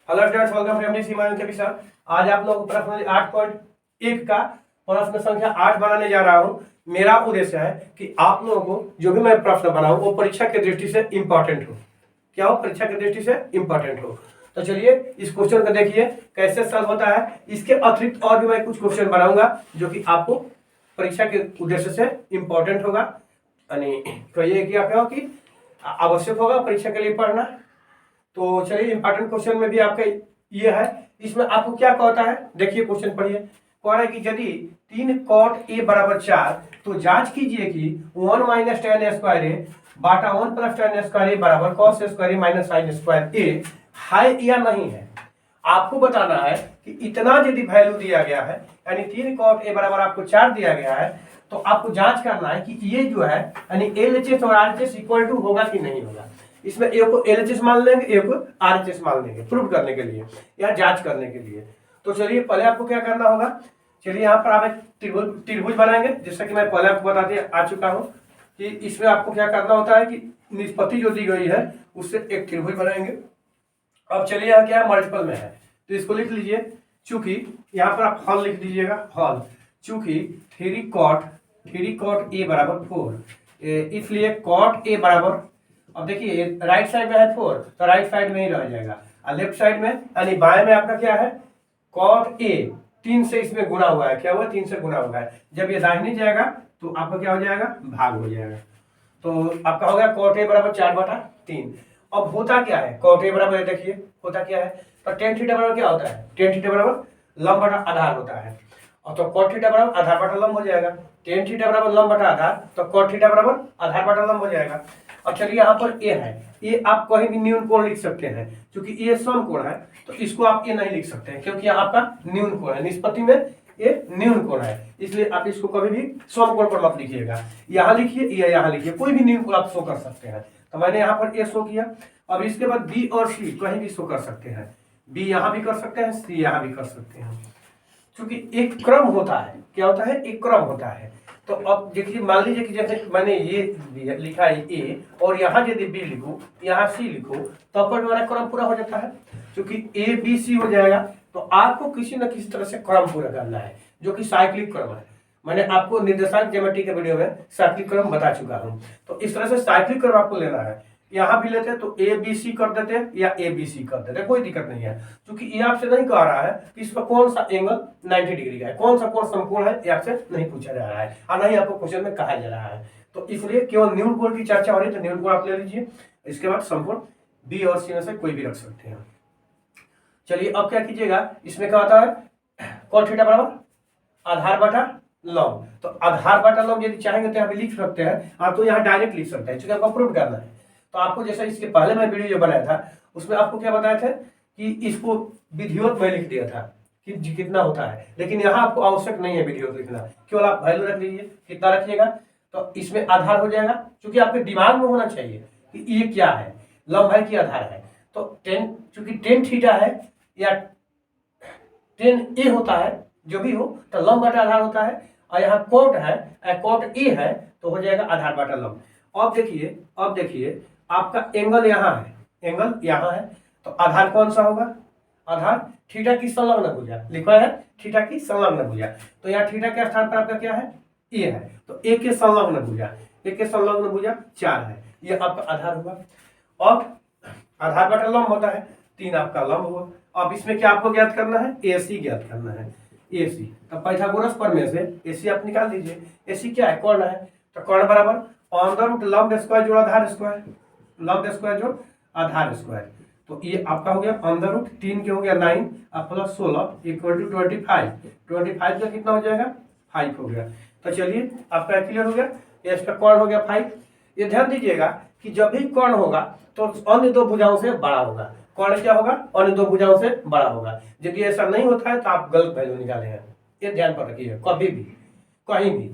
Hello students, welcome to एमडी सीमायन के विषय। आज आप लोगों को प्रश्न 8.1 का प्रश्न संख्या 8 बनाने जा रहा हूं। मेरा उद्देश्य है कि आप लोगों को जो भी मैं प्रश्न बनाऊं वो परीक्षा की दृष्टि से इंपॉर्टेंट हो। क्या हो? परीक्षा की दृष्टि से इंपॉर्टेंट हो। तो चलिए इस क्वेश्चन को देखिए कैसे सॉल्व होता है। इसके अतिरिक्त और भी मैं कुछ क्वेश्चन बनाऊंगा जो कि आपको परीक्षा के उद्देश्य से इंपॉर्टेंट होगा, यानी कहिए कि क्या कि आवश्यक होगा परीक्षा के लिए पढ़ना। तो चलिए इंपॉर्टेंट क्वेश्चन में भी आपका ये है। इसमें आपको क्या कहता है, देखिए क्वेश्चन पढ़िए। कह रहा है कि यदि 3 cot a बराबर 4 तो जांच कीजिए कि 1 माइनस टेन स्क्वायर ए बाटा 1 प्लस टेन स्क्वायर ए बराबर कॉस स्क्वायर ए माइनस साइन स्क्वायर ए है या नहीं है। आपको बताना है कि इतना यदि वैल्यू दिया गया है, यानी 3 cot a बराबर आपको 4 दिया गया है, तो आपको जांच करना है कि ये जो है यानी LHS और RHS इक्वल टू होगा कि नहीं होगा। इसमें ए को LHS मान लेंगे, ए को RHS मान लेंगे प्रूव करने के लिए या जांच करने के लिए। तो चलिए पहले आपको क्या करना होगा। चलिए यहाँ पर आप एक त्रिभुज बनाएंगे, जैसा कि मैं पहले आपको बताते आ चुका हूँ कि इसमें आपको क्या करना होता है कि निष्पत्ति जो दी गई है उससे एक त्रिभुज बनाएंगे। अब चलिए यहाँ क्या है, मल्टीपल में है तो इसको लिख लीजिए। चूंकि यहाँ पर आप हॉल लिख दीजिएगा, हॉल। चूंकि 3 cot a बराबर 4, इसलिए cot a बराबर, अब देखिए राइट साइड में है 4 तो राइट साइड में ही रह जाएगा, और लेफ्ट साइड में यानी बाएं में आपका क्या है, cot a 3 से इसमें गुना हुआ है। क्या हुआ? 3 से गुना हुआ है। जब ये दाहिने जाएगा तो आपका क्या हो जाएगा, भाग हो जाएगा। तो आपका हो गया cot a बराबर 4/3। अब होता क्या है, cot a बराबर, देखिए होता क्या है, तो tan थीटा बराबर क्या होता है, tan थीटा बराबर लंब बटा आधार होता है। और तो cot थीटा बराबर आधार बटा लंब हो जाएगा। tan थीटा बराबर लंब बटा आधार, तो cot थीटा बराबर आधार बटा लंब हो जाएगा। और चलिए यहाँ पर ए है, ये आप कहीं भी न्यून कोण लिख सकते हैं। क्योंकि ये सम कोण है तो इसको आप ये नहीं लिख सकते हैं, क्योंकि यहाँ आपका न्यून कोण है, निष्पत्ति में ये न्यून कोण है, इसलिए आप इसको कभी भी सम कोण पर मत लिखिएगा। यहाँ लिखिए या यहाँ लिखिए, कोई भी न्यून कोण आप शो कर सकते हैं। तो मैंने यहाँ पर ए शो किया। अब इसके बाद बी और सी कहीं भी शो कर सकते हैं। बी यहाँ भी कर सकते हैं, सी यहाँ भी कर सकते हैं, क्योंकि एक क्रम होता है। क्या होता है? एक क्रम होता है। तो अब देखिए, मान लीजिए कि जैसे मैंने ये लिखा है ए, और यहाँ यदि बी लिखूं, यहाँ सी लिखूं, तो पर हमारा क्रम पूरा हो जाता है। क्योंकि ए बी सी हो जाएगा, तो आपको किसी न किसी तरह से क्रम पूरा करना है, जो कि साइक्लिक क्रम है। मैंने आपको निर्देशांक ज्योमेट्री के वीडियो में साइक्लिक क्रम बता चुका हूँ। तो इस तरह से साइक्लिक क्रम आपको लेना है। यहाँ भी लेते तो ए बी सी कर देते या ए बी सी कर देते, कोई दिक्कत नहीं है। क्योंकि ये आपसे नहीं कह रहा है कि इसका कौन सा एंगल 90 डिग्री का है, कौन सा कोण समकोण है, ये आपसे नहीं पूछा जा रहा है और नहीं आपको क्वेश्चन में कहा जा रहा है। तो इसलिए केवल न्यून कोण की चर्चा हो रही है, तो न्यून कोण आप ले लीजिए। इसके बाद समकोण बी और सी में से कोई भी रख सकते हैं। चलिए अब क्या कीजिएगा, इसमें क्या होता है, cot थीटा बराबर आधार बटा लंब। तो आधार बटा लंब यदि चाहेंगे तो यहाँ पे लिख सकते हैं, आप तो यहाँ डायरेक्ट लिख सकते हैं, क्योंकि आपको प्रूव करना है। तो आपको जैसा इसके पहले मैं वीडियो जो बनाया था उसमें आपको क्या बताया था कि इसको विधिवत में लिख दिया था कि कितना होता है, लेकिन यहाँ आपको आवश्यक नहीं है विधिवत लिखना, केवल आप वैल्यू रख लीजिए। कितना रखिएगा, तो इसमें आधार हो जाएगा, क्योंकि आपके दिमाग में होना चाहिए कि ये क्या है, लंब है कि आधार है। तो चूंकि tan थीटा है या tan a होता है, जो भी हो तो लंब बटा आधार होता है, और यहाँ cot है, cot a है, तो हो जाएगा आधार बटा लंब। अब देखिए आपका एंगल यहाँ है, एंगल यहाँ है, तो आधार कौन सा होगा, आधार थीटा की संलग्न भुजा, लिखा है थीटा की संलग्न भुजा। तो यहाँ थीटा के स्थान पर आपका क्या है, ए है, तो ए के संलग्न भुजा, ए के संलग्न भुजा 4 है, ये आपका आधार होगा। अब आधार बटा लंब होता है, 3 आपका लंब हुआ। अब इसमें क्या आपको ज्ञात करना है, AC ज्ञात करना है, AC। तो पाइथागोरस प्रमेय से AC आप निकाल दीजिए। AC क्या है, कर्ण है, तो कर्ण बराबर अंडर रूट लंब स्क्वायर जोड़ आधार स्क्वायर, लंब स्क्वायर जोड़ आधार स्क्वायर। तो ये आपका हो गया अंडर रूट 3 के हो गया 9 और प्लस 16 इक्वल टू 25। 25 का कितना हो जाएगा, 5 हो गया। तो चलिए आपका क्लियर हो गया, ये इसका कर्ण हो गया 5। ये ध्यान दीजिएगा कि जब भी कर्ण होगा तो अन्य दो भुजाओं से बड़ा होगा। कर्ण क्या होगा, अन्य दो भुजाओं से बड़ा होगा। यदि ऐसा नहीं होता है तो आप गलत वैल्यू निकाले हैं, ये ध्यान पर रखिए। कभी भी कहीं भी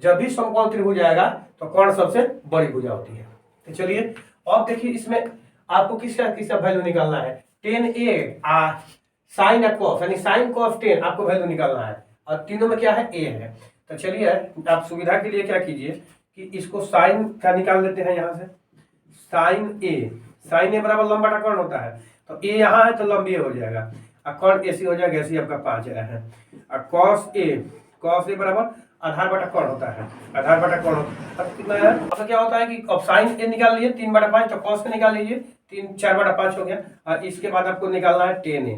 जब भी समकोण त्रिभुज आएगा तो कर्ण सबसे बड़ी भुजा होती है। तो चलिए अब देखिए, इसमें आपको किसका वैल्यू निकालना है, tan a साइन कॉस, यानी साइन कॉस tan आपको वैल्यू निकालना है, और तीनों में क्या है, a है। तो चलिए आप सुविधा के लिए क्या कीजिए कि इसको साइन का निकाल लेते हैं यहाँ से। साइन a बराबर लंब बटा कर्ण होता है, तो ए यहाँ है तो लंबी हो जाएगा, और कॉन ए सी हो जाएगा, ऐसी आपका 5 आया है। और कॉस ए बराबर आधार बटा कौन होता है, आधार बटा कौन होता है। अब कितना है आपका, क्या होता है कि अब साइन ए निकाल लीजिए 3/5, तो कॉस का निकाल लीजिए 4/5 हो गया। और इसके बाद आपको निकालना है टेन ए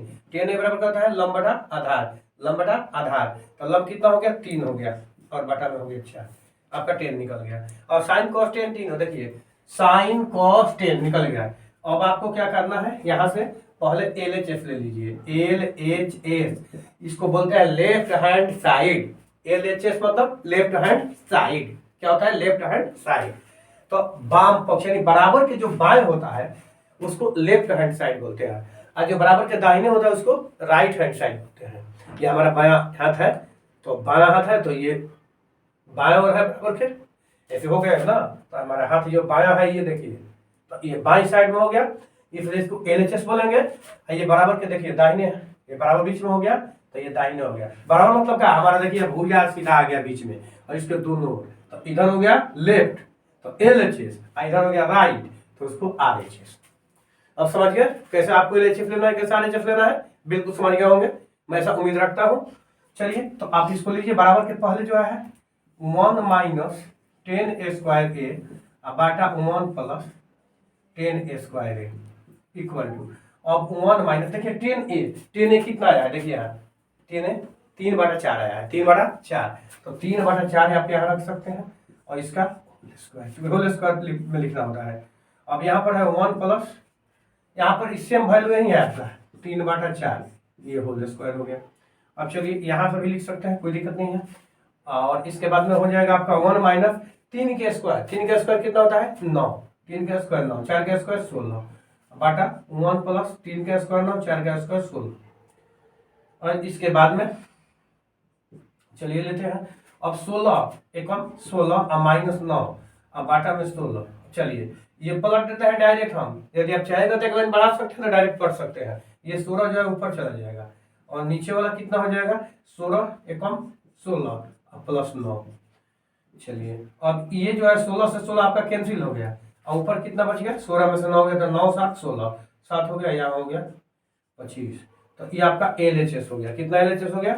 बराबर क्या होता है, लंब बटा आधार, लंब बटा आधार। तो लंब कितना हो गया, 3 हो गया, और बटा में हो गया 4, आपका 10 निकल गया। और साइन कॉस 10 3 हो, देखिए साइन कॉस 10 निकल गया। अब आपको क्या करना है, यहाँ से पहले LHS ले लीजिए, LHS इसको बोलते हैं लेफ्ट हैंड साइड। LHS मतलब लेफ्ट हैंड साइड, क्या होता है, लेफ्ट हैंड साइड। तो बाम पक्ष यानी बराबर के जो बाएं होता है उसको लेफ्ट हैंड साइड बोलते हैं, और जो बराबर के दाहिने होता है उसको राइट हैंड साइड बोलते हैं। ये हमारा बायां हाथ है, तो बायां हाथ है तो ये बायां और है बराबर के, ऐसे हो गया है ना। तो हमारा हाथ जो बायां है ये देखिए, तो ये बाईं साइड में हो गया, इसलिए इसको LHS बोलेंगे। ये बराबर के देखिए दाहिने है, ये बराबर बीच में हो गया, तो ये दाहिने हो गया। बराबर मतलब क्या, हमारा देखिए भुजा सीधा आ गया बीच में, और इसके दोनों ओर, तो इधर हो गया लेफ्ट तो LHS, इधर हो गया राइट तो उसको RHS। अब समझ गए कैसे आपको LHS लेना है, कैसे RHS लेना है, बिल्कुल समझ गए होंगे, मैं ऐसा उम्मीद रखता हूं। चलिए तो आप इसको लीजिए, बराबर के पहले जो है 1 - 10² A बाटा 1 + 10² A इक्वल टू, अब 1 माइनस देखिए 10A कितना आया है, देखिए यहाँ 10A 3/4 आया है, 3/4, तो 3/4 आप यहाँ रख सकते हैं, और इसका होल स्क्वायर में लिखना होता है। अब यहाँ पर है 1 + यहाँ पर सेम वैल्यू यही है आपका 3/4, ये होल स्क्वायर हो गया। अब चलिए यहाँ पर भी लिख सकते हैं, कोई दिक्कत नहीं है। और इसके बाद में हो जाएगा आपका 1 - 3 के स्क्वायर, 3 का स्क्वायर कितना होता है 9, 3 का स्क्वायर 9, 4 का स्क्वायर 16 बाटा 1 + 3 का स्क्वायर 9, 4 का स्क्वायर 16। और इसके बाद में चलिए लेते हैं, अब 16 एकम 16 और -9 और बाटा में 16। चलिए ये पलट देते हैं डायरेक्ट हम, यदि आप चाहेंगे तो एक लाइन बढ़ा सकते हैं, डायरेक्ट पढ़ सकते हैं। ये 16 जो है ऊपर चला जाएगा, और नीचे वाला कितना हो जाएगा 16 एकम 16 + 9। चलिए अब ये जो है 16 से 16 आपका कैंसिल हो गया, और ऊपर कितना बच गया, 16 में से 9 गया तो 9 × 7 = 16, 7 हो गया, यहाँ हो गया 25। तो ये आपका LHS हो गया, कितना LHS हो गया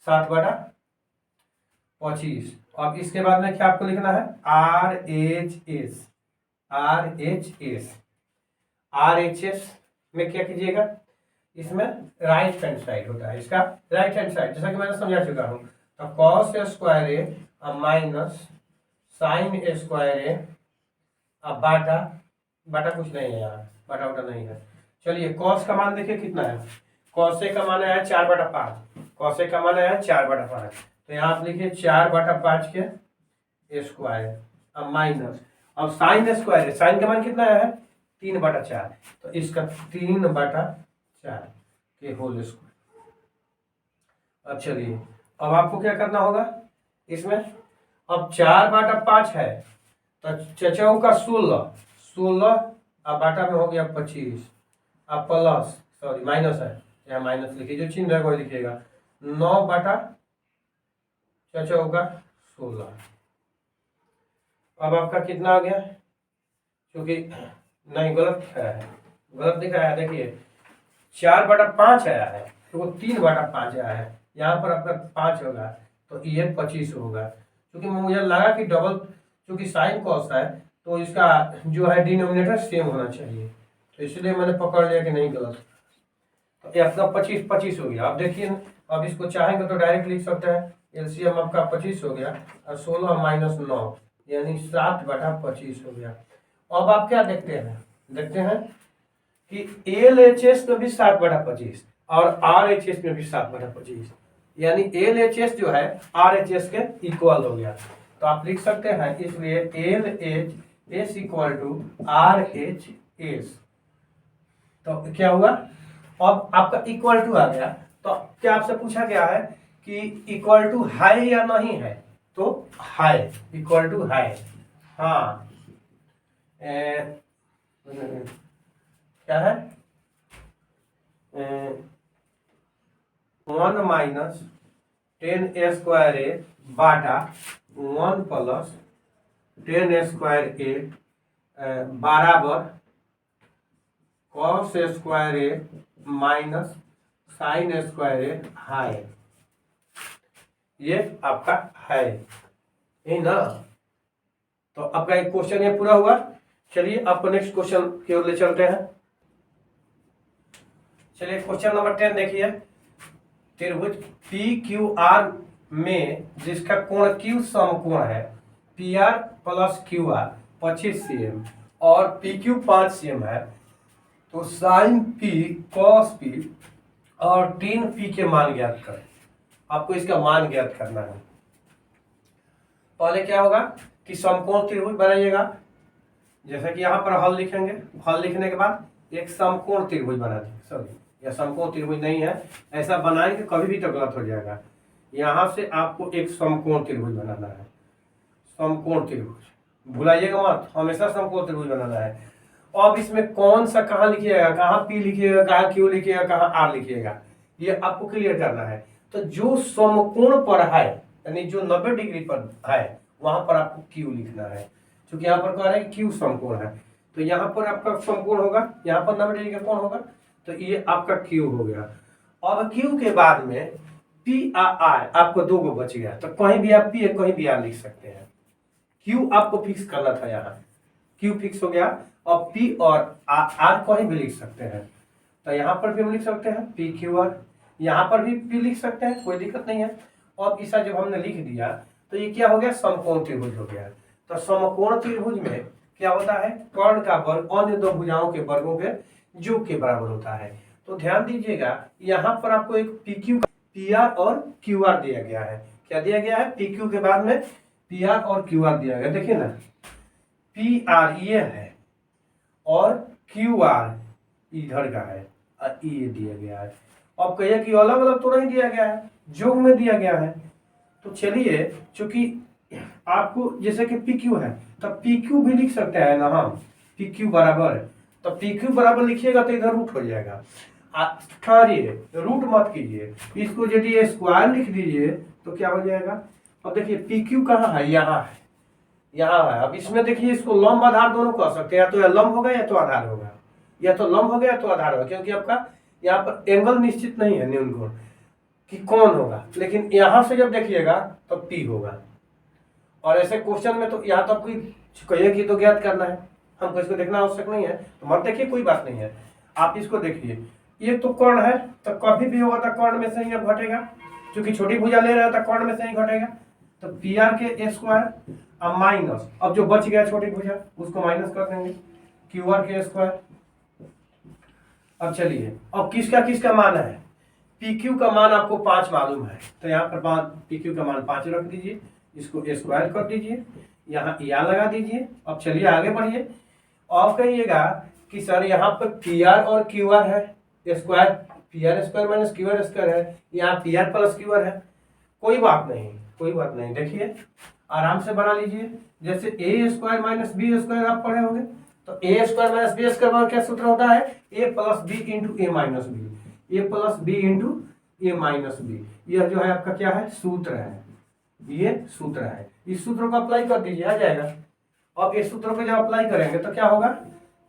7/25। अब इसके बाद में क्या आपको लिखना है RHS, RHS में क्या कीजिएगा, इसमें राइट हैंड साइड होता है, इसका राइट हैंड साइड जैसा कि मैंने समझा चुका हूँ। तो cos² A minus sin A² अब बाटा कुछ नहीं है यहाँ, बाटा उटा नहीं है। चलिए cos का मान देखिए कितना है, cos A का मान आया 4/5, cos A का मान आया 4/5, तो यहाँ आप लिखिए 4/5 के स्क्वायर अब माइनस, अब साइन स्क्वायर है, साइन का मान कितना है 3/4, तो इसका 3/4 के होल स्क्वायर। अब चलिए अब आपको क्या करना होगा इसमें, अब 4/5 है तो चचाओ का 16 अब बाटा में हो गया 25, अब प्लस सॉरी माइनस है, यहाँ माइनस लिखिए, जो चिन्ह है वही लिखिएगा, 9 बाटा चचाओ का 16। अब आपका कितना आ गया, क्योंकि नहीं गलत दिखाया है, देखिए 4/5 आया है तो वो 3/5 आया है, यहाँ पर आपका 5 होगा तो ये 25 होगा। क्योंकि मुझे लगा कि डबल, क्योंकि साइन कॉस है तो इसका जो है डिनोमिनेटर सेम होना चाहिए, तो इसलिए मैंने पकड़ लिया कि नहीं गलत। तो ये आपका 25 हो गया। अब देखिए अब इसको चाहेंगे तो डायरेक्ट लिख सकते हैं, LCM आपका 25 हो गया, और 16 - 9 यानी 7/25 हो गया। अब आप क्या देखते हैं कि LHS में भी 7/25 और RHS में भी 7/25, यानी LHS जो है RHS के इक्वल हो गया। तो आप लिख सकते हैं इसलिए LHS = RHS। तो क्या हुआ, अब आपका इक्वल टू आ गया, तो क्या आपसे पूछा गया है कि इक्वल टू है या नहीं है, तो है, इक्वल टू है, हाँ क्या है 1 - 10² A बाटा 1 + 10² A बराबर कॉस स्क्वायर ए माइनस साइन स्क्वायर ए है, ये आपका है, यही ना। तो आपका एक क्वेश्चन ये पूरा हुआ। चलिए आपको नेक्स्ट क्वेश्चन की ओर ले चलते हैं। चलिए क्वेश्चन नंबर 10 देखिए। त्रिभुज पी क्यू आर में जिसका कोण Q समकोण है, PR प्लस QR 25 cm और PQ 5 cm है, तो साइन P कॉस P और टेन P के मान ज्ञात करें। आपको इसका मान ज्ञात करना है। पहले क्या होगा कि समकोण त्रिभुज बनाइएगा, जैसे कि यहाँ पर हल लिखेंगे। हल लिखने के बाद एक समकोण त्रिभुज बना देंगे। सॉरी, यह समकोण त्रिभुज नहीं है, ऐसा बनाएंगे कभी भी तो गलत हो जाएगा। यहाँ से आपको एक समकोण त्रिभुज बनाना है। समकोण त्रिभुज भुलाइएगा मत, हमेशा समकोण त्रिभुज बनाना है। अब इसमें कौन सा कहाँ लिखिएगा, कहाँ P लिखिएगा, कहाँ Q लिखिएगा, कहाँ R लिखिएगा, ये आपको क्लियर करना है। तो जो समकोण पर है, यानी जो 90 डिग्री पर है, वहां पर आपको Q लिखना है। क्योंकि यहाँ पर कह रहा है कि Q समकोण है, तो यहाँ पर आपका समकोण होगा, यहाँ पर 90 डिग्री का कोण होगा, तो ये आपका Q हो गया। अब Q के बाद में P R आपको दो गो बच गया, तो कहीं भी आप P कहीं भी R लिख सकते हैं। Q आपको फिक्स करना था, यहाँ Q फिक्स हो गया। अब P और R कहीं भी लिख सकते हैं, तो यहाँ पर भी हम लिख सकते हैं P Q R, यहाँ पर भी P लिख सकते हैं, कोई दिक्कत नहीं है। अब इसा जब हमने लिख दिया तो ये क्या हो गया, समकोण त्रिभुज हो गया। तो समकोण त्रिभुज में क्या होता है, कर्ण का वर्ग अन्य दो भुजाओं के वर्गों के योग के बराबर होता है। तो ध्यान दीजिएगा, यहाँ पर आपको एक PQ PR और QR दिया गया है। क्या दिया गया है, PQ के बाद में PR और QR दिया गया। देखिए ना, PR ये है और QR इधर का है, ये दिया गया है। अब कहिए कि अलग अलग तो नहीं दिया गया है, योग में दिया गया है। तो चलिए, चूंकि आपको जैसे कि PQ है, तब PQ भी लिख सकते हैं ना हम, PQ बराबर है, तो PQ बराबर लिखिएगा तो इधर रूट हो जाएगा। ठहरिए, रूट मत कीजिए, इसको यदि स्क्वायर लिख दीजिए तो क्या हो जाएगा। अब देखिए PQ कहाँ है, यहाँ है, यहाँ है। अब इसमें देखिए, इसको लंब आधार दोनों कह सकते हैं, या तो यह लंब होगा या तो आधार होगा, या तो लंब हो गया या तो आधार होगा, क्योंकि आपका यहाँ पर एंगल निश्चित नहीं है न्यून कोण कि कौन होगा, लेकिन यहाँ से जब देखिएगा तो P होगा। और ऐसे क्वेश्चन में तो यहाँ तो आपको कहिए कि तो ज्ञात करना है, हमको इसको देखना आवश्यक नहीं है, तो मत देखिए, कोई बात नहीं है। आप इसको देखिए, ये तो कर्ण है, तो कभी भी होगा तो कर्ण में से ही अब घटेगा, क्योंकि छोटी भुजा ले रहे हो तो कर्ण में से ही घटेगा। तो PR के स्क्वायर अब माइनस, अब जो बच गया छोटी भुजा उसको माइनस कर देंगे, QR के स्क्वायर। अब चलिए, अब किसका मान है, PQ का मान आपको 5 मालूम है, तो यहाँ पर PQ का मान 5 रख दीजिए, इसको स्क्वायर कर दीजिए, यहाँ या लगा दीजिए। अब चलिए आगे बढ़िए। और कहिएगा कि सर यहाँ पर PR और QR है, square PR square minus QR square है, यहाँ PR प्लस QR है। कोई बात नहीं, कोई बात नहीं, देखिए आराम से बना लीजिए। जैसे A square minus B square आप पढ़े होंगे, तो A square minus B square में क्या सूत्र होता है, A plus B into A minus B, A plus B into A minus B। यह जो है आपका क्या है, सूत्र है, ये सूत्र है। इस सूत्र को अप्लाई कर दीजिए, आ जाएगा। अब इस सूत्र को जब अप्लाई करेंगे तो क्या होगा,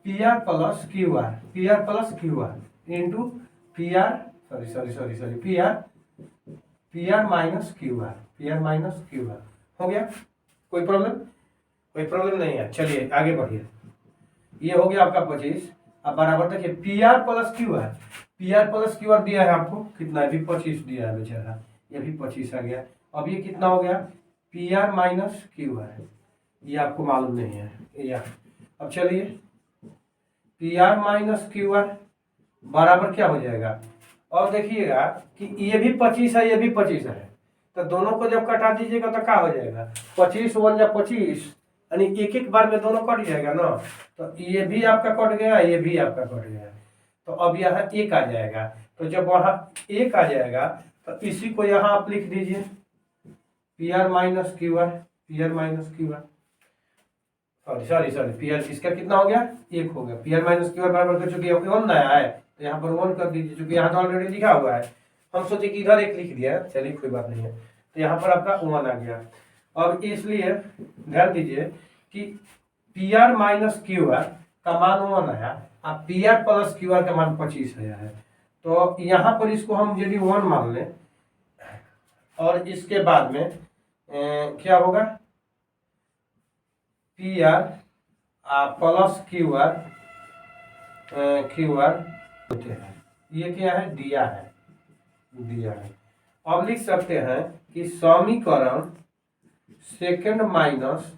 PR plus QR, PR plus QR into PR PR minus QR, PR minus QR हो गया। कोई प्रॉब्लम, कोई प्रॉब्लम नहीं है। चलिए आगे बढ़िए। ये हो गया आपका 25। अब बराबर देखिए PR plus QR, PR plus QR दिया है आपको कितना है, भी 25 दिया है बेचारा, ये भी 25 आ गया। अब ये कितना हो गया, PR माइनस QR, ये आपको मालूम नहीं है या। अब चलिए PR माइनस QR बराबर क्या हो जाएगा। और देखिएगा कि ये भी 25 है, ये भी 25 है, तो दोनों को जब कटा दीजिएगा तो क्या हो जाएगा, 25 1 या 25, यानी एक एक बार में दोनों कट जाएगा ना। तो ये भी आपका कट गया, ये भी आपका कट गया, तो अब यहाँ 1 आ जाएगा। तो जब वहाँ 1 आ जाएगा तो इसी को यहाँ आप लिख दीजिए PR minus QR, PR minus QR, sorry PR इसका कितना हो गया, 1 हो गया। PR माइनस QR बराबर कर, चूंकि 1 नया है तो यहाँ पर 1 कर दीजिए, चूंकि यहाँ तो ऑलरेडी लिखा हुआ है, हम सोचे कि इधर 1 लिख दिया, चलिए कोई बात नहीं है। तो यहाँ पर आपका 1 आ गया। अब इसलिए ध्यान दीजिए कि PR माइनस QR का मान 1 आया, अब P R plus Q R का मान 25,000 है। तो यहाँ पर इसको हम यदि 1 मान लें और इसके बाद में क्या होगा, P R plus Q R होते हैं, ये क्या है, दिया है। अब लिख सकते हैं कि समीकरण सेकंड माइनस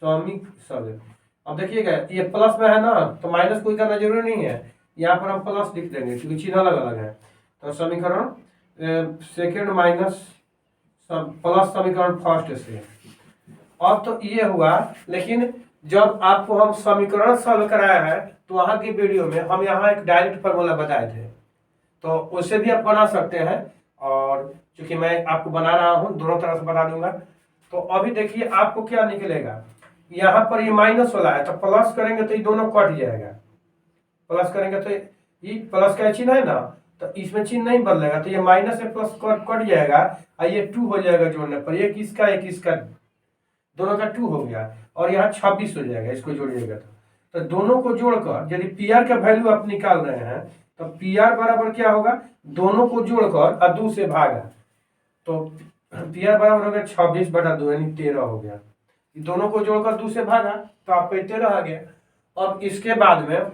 अब देखिएगा ये प्लस में है ना, तो माइनस कोई करना जरूरी नहीं है, यहाँ पर हम प्लस लिख देंगे क्योंकि चिन्ह अलग अलग है। तो समीकरण सेकंड माइनस प्लस समीकरण फर्स्ट से। अब तो ये हुआ, लेकिन जब आपको हम समीकरण सॉल्व कराया है तो वहां की वीडियो में हम यहाँ एक डायरेक्ट फार्मूला बताए थे, तो उससे भी आप बना सकते हैं। और चूंकि मैं आपको बना रहा हूँ दोनों तरह से बता दूंगा। तो अभी देखिए आपको क्या निकलेगा, यहाँ पर ये माइनस वाला है तो प्लस करेंगे तो ये दोनों कट जाएगा, प्लस करेंगे तो ये प्लस का चिन्ह है ना, तो इसमें चिन्ह नहीं बदलेगा, तो ये माइनस से प्लस कट जाएगा और ये 2 हो जाएगा जोड़ने पर, एक इसका दोनों का 2 हो गया और यहाँ 26 हो जाएगा इसको जोड़िएगा तो दोनों को जोड़कर यदि पी आर का वैल्यू आप निकाल रहे हैं तो पी आर बराबर क्या होगा, दोनों को जोड़कर और 2 से भागा, तो पी आर बराबर हो गया 26/2 यानी 13 हो गया। दोनों को जोड़कर 2 से भागा तो आपको 13 आ गया। अब इसके बाद में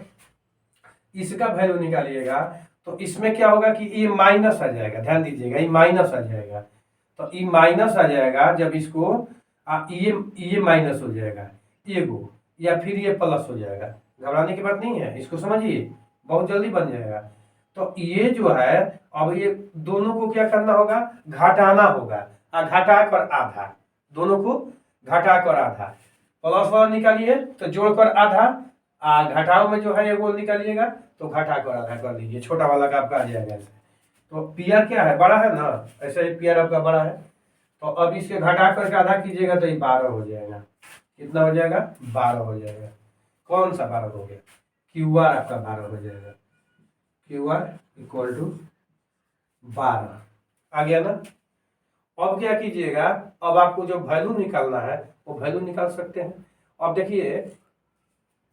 इसका वैल्यू निकालिएगा तो इसमें क्या होगा कि ये माइनस आ जाएगा, ध्यान दीजिएगा ये माइनस आ जाएगा, तो ये माइनस आ जाएगा जब इसको ये माइनस हो जाएगा एगो, या फिर ये प्लस हो जाएगा। घबराने की बात नहीं है, इसको समझिए बहुत जल्दी बन जाएगा। तो ये जो है अब ये दोनों को क्या करना होगा, घटाना होगा, घटा कर आधा, दोनों को घटा कर आधा, प्लस वाला निकालिए तो जोड़कर आधा, घटाओ में जो है ये वो निकालिएगा तो घटा कर आधा कर लीजिए, छोटा वाला का आपका आ जाएगा ऐसे। तो पी आर क्या है, बड़ा है ना, ऐसे ही पी आर आपका बड़ा है, तो अब इसके घटा करके आधा कीजिएगा तो ये 12 हो जाएगा। कितना हो जाएगा, 12 हो जाएगा। कौन सा 12 हो गया, क्यू आर आपका 12 हो जाएगा, क्यू आर इक्वल टू 12 आ गया ना। अब क्या कीजिएगा, अब आपको जो वैल्यू निकालना है वो वैल्यू निकाल सकते हैं। अब देखिए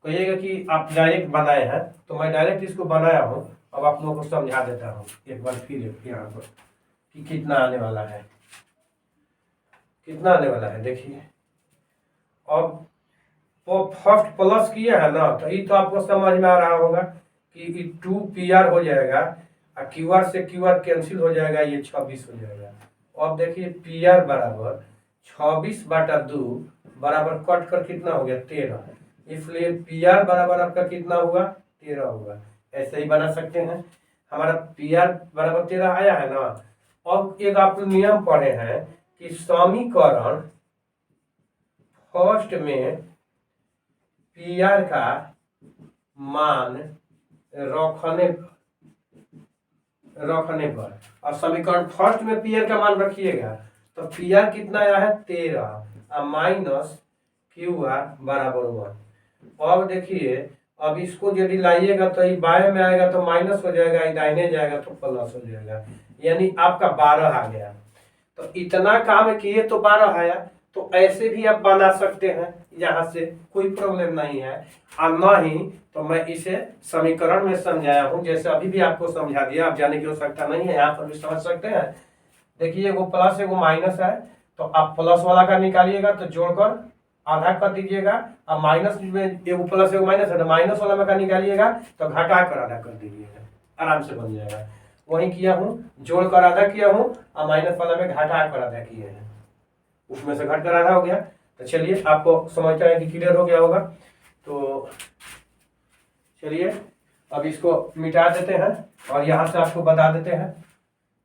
कहिएगा कि आप डायरेक्ट बनाए हैं, तो मैं डायरेक्ट इसको बनाया हूँ, अब आप लोगों को समझा देता हूँ एक बार फिर यहाँ पर कि कितना आने वाला है, कितना आने वाला है। देखिए अब वो फर्स्ट प्लस किया है ना, तो ये तो आपको समझ में आ रहा होगा कि 2 पी आर हो जाएगा और क्यू आर से क्यू आर कैंसिल हो जाएगा, ये 26 हो जाएगा। अब देखिए पी आर बराबर 26/2 बराबर कट कर कितना हो गया, 13, इसलिए पी आर बराबर आपका कितना हुआ, 13 हुआ। ऐसे ही बना सकते हैं, हमारा पी आर बराबर 13 आया है ना। अब एक आप नियम पढ़े हैं कि समीकरण फर्स्ट में पी आर का मान रखने पर, और समीकरण फर्स्ट में पी आर का मान रखिएगा तो पी आर कितना आया है, 13 माइनस क्यू आर बराबर 1। अब देखिए अब इसको यदि लाइएगा तो ये बाएं में आएगा तो माइनस हो जाएगा, ये दाहिने जाएगा तो प्लस हो जाएगा, यानी आपका 12 आ गया। तो इतना काम किए तो 12 आया, तो ऐसे भी आप बना सकते हैं, यहाँ से कोई प्रॉब्लम नहीं है। और ना ही तो मैं इसे समीकरण में समझाया हूँ, जैसे अभी भी आपको समझा दिया, आप जाने की आवश्यकता नहीं है, यहाँ पर भी समझ सकते हैं। देखिए वो प्लस है वो माइनस है, तो आप प्लस वाला का निकालिएगा तो जोड़कर आधा कर दीजिएगा, और माइनस में एगो प्लस एगो माइनस है तो माइनस वाला में का निकालिएगा तो घटा कर आधा कर दीजिएगा, आराम से बन जाएगा। वही किया हूँ, जोड़ कर आधा किया हूँ और माइनस वाला में घटा कर आधा किए हैं, उसमें से घट कर आधा हो गया। तो चलिए आपको समझता है कि क्लियर हो गया होगा। तो चलिए अब इसको मिटा देते हैं और यहाँ से आपको बता देते हैं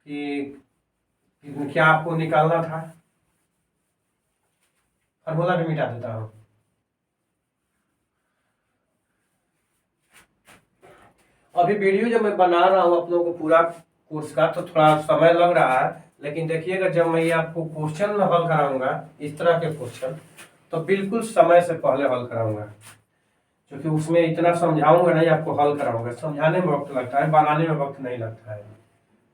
कि क्या आपको निकालना था। फॉर्मूला भी मिटा देता हूँ। अभी वीडियो जब मैं बना रहा हूँ आप लोगों को पूरा कोर्स का तो थोड़ा समय लग रहा है, लेकिन देखिएगा जब मैं ये आपको क्वेश्चन में हल कराऊंगा इस तरह के क्वेश्चन, तो बिल्कुल समय से पहले हल कराऊंगा, क्योंकि उसमें इतना समझाऊंगा नहीं, आपको हल कराऊंगा। समझाने में वक्त लगता है, बनाने में वक्त नहीं लगता है।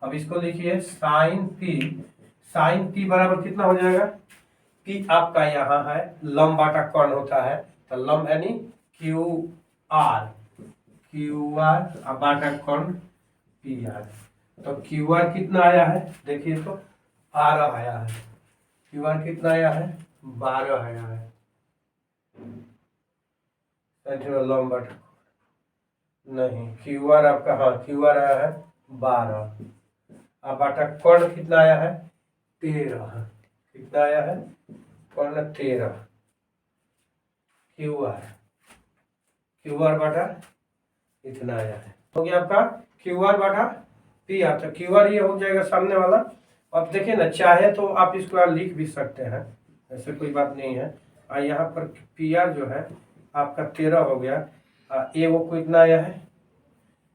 अब इसको लिखिए साइन पी बराबर कितना हो जाएगा, पी आपका यहाँ है लंब बाटा कर्ण होता है, तो लंब यानी क्यू क्यू आर बाटा कौन पी आर। तो क्यू आर कितना आया है देखिए, तो 12 आया है। क्यू आर कितना आया है 12 आया है। लंबा नहीं, क्यू आर आपका, हाँ क्यू आर आया है 12। अब बाटा कर्ण कितना आया है 13। कितना आया है कर्ण 13। क्यू आर बाटा इतना आया है। हो गया आपका क्यू आर बाटा पी आर। तो क्यू आर ये हो जाएगा सामने वाला। अब देखिए ना, चाहे तो आप इसको लिख भी सकते हैं, ऐसे कोई बात नहीं है। और यहाँ पर पी आर जो है आपका 13 हो गया। ए वो को इतना आया है,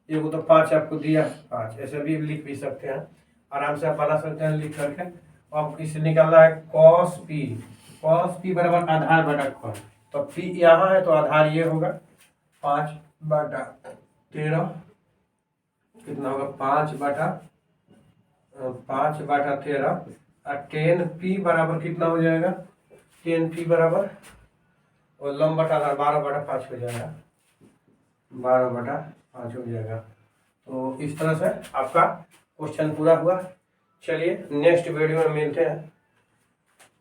ए वो तो 5 आपको दिया, 5 ऐसे भी लिख भी सकते हैं, आराम से आप बना सकते हैं लिख करके। अब इसे निकालना है कॉस पी बराबर आधार बटा कौन। तो पी यहाँ है तो आधार ये होगा 5 बटा 13। कितना होगा 5 बटा 13। और 10 पी बराबर कितना हो जाएगा, 10 पी बराबर और लंब बटा आधार 12 बटा 5 हो जाएगा, 12 बटा 5 हो जाएगा। तो इस तरह से आपका क्वेश्चन पूरा हुआ। चलिए नेक्स्ट वीडियो में मिलते हैं।